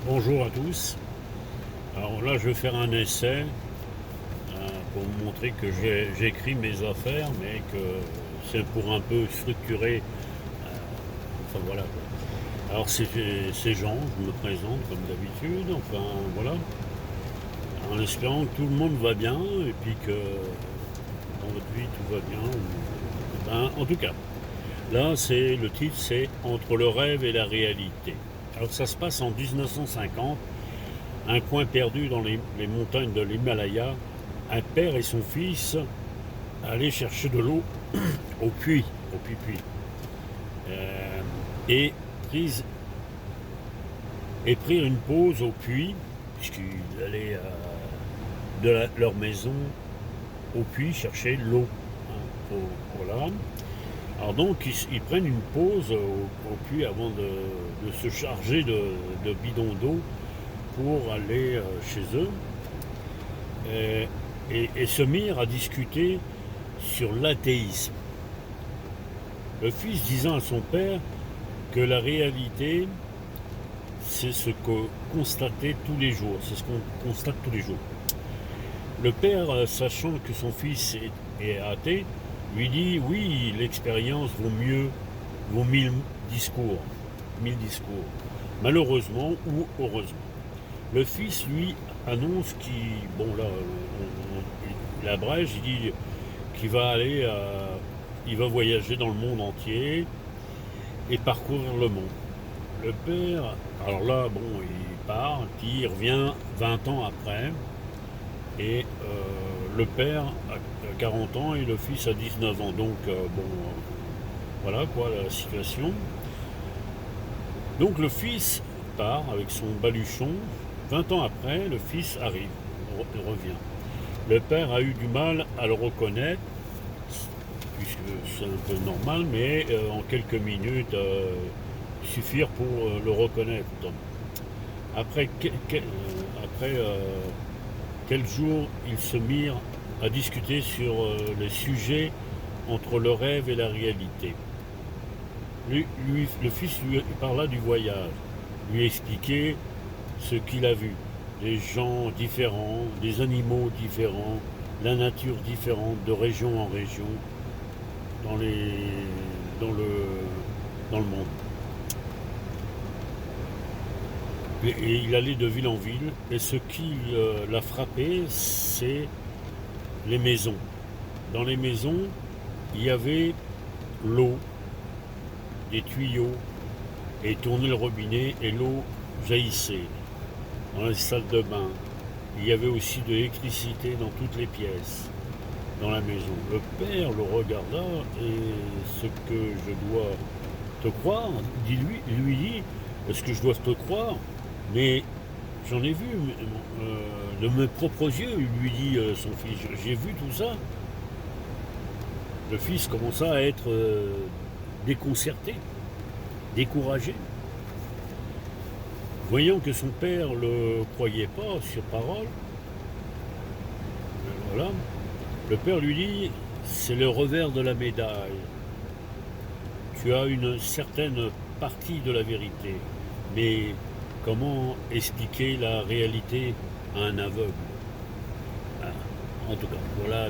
Bonjour à tous. Alors là, je vais faire un essai pour vous montrer que j'écris mes affaires, mais que c'est pour un peu structurer. Enfin voilà. Alors c'est Jean, je me présente comme d'habitude. Enfin voilà. En espérant que tout le monde va bien et puis que dans votre vie tout va bien. En tout cas, là c'est le titre, c'est Entre le rêve et la réalité. Alors ça se passe en 1950. Un coin perdu dans les montagnes de l'Himalaya, un père et son fils allaient chercher de l'eau au puits, et, prise, et prirent une pause au puits, puisqu'ils allaient leur maison au puits chercher l'eau. Voilà. Alors donc ils prennent une pause au puits avant de se charger de bidons d'eau pour aller chez eux et se mirent à discuter sur l'athéisme. Le fils disant à son père que la réalité, c'est ce qu'on constatait tous les jours, c'est ce qu'on constate tous les jours. Le père, sachant que son fils est athée, lui dit oui, l'expérience vaut mille discours. Malheureusement ou heureusement. Le fils, lui, annonce il abrège, il dit qu'il va aller, il va voyager dans le monde entier et parcourir le monde. Le père, alors là, il part, puis il revient 20 ans après, et le père a 40 ans et le fils a 19 ans. Donc, voilà quoi la situation. Donc le fils part avec son baluchon. 20 ans après, le fils arrive, revient. Le père a eu du mal à le reconnaître, puisque c'est un peu normal, mais en quelques minutes suffirent pour le reconnaître. Après quelques jours, ils se mirent à discuter sur les sujets entre le rêve et la réalité. Le fils lui parla du voyage, lui expliquait ce qu'il a vu, des gens différents, des animaux différents, la nature différente de région en région dans le monde. Et il allait de ville en ville, et ce qui l'a frappé, c'est les maisons. Dans les maisons, il y avait l'eau, des tuyaux, et tournait le robinet, et l'eau jaillissait. Dans les salles de bain, il y avait aussi de l'électricité dans toutes les pièces, dans la maison. Le père le regarda, et ce que je dois te croire, lui dit, est-ce que je dois te croire? Mais j'en ai vu de mes propres yeux, lui dit son fils, j'ai vu tout ça. Le fils commença à être déconcerté, découragé. Voyant que son père ne le croyait pas sur parole, voilà, le père lui dit, c'est le revers de la médaille. Tu as une certaine partie de la vérité, mais comment expliquer la réalité à un aveugle? En tout cas, voilà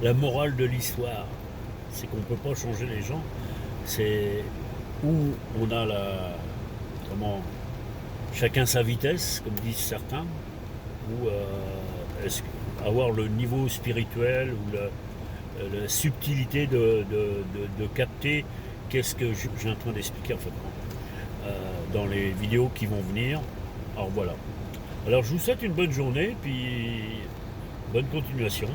la morale de l'histoire. C'est qu'on ne peut pas changer les gens. C'est où on a chacun sa vitesse, comme disent certains, ou avoir le niveau spirituel ou la subtilité de capter qu'est-ce que j'ai en train d'expliquer en fait dans les vidéos qui vont venir. Alors voilà. Alors je vous souhaite une bonne journée, puis bonne continuation.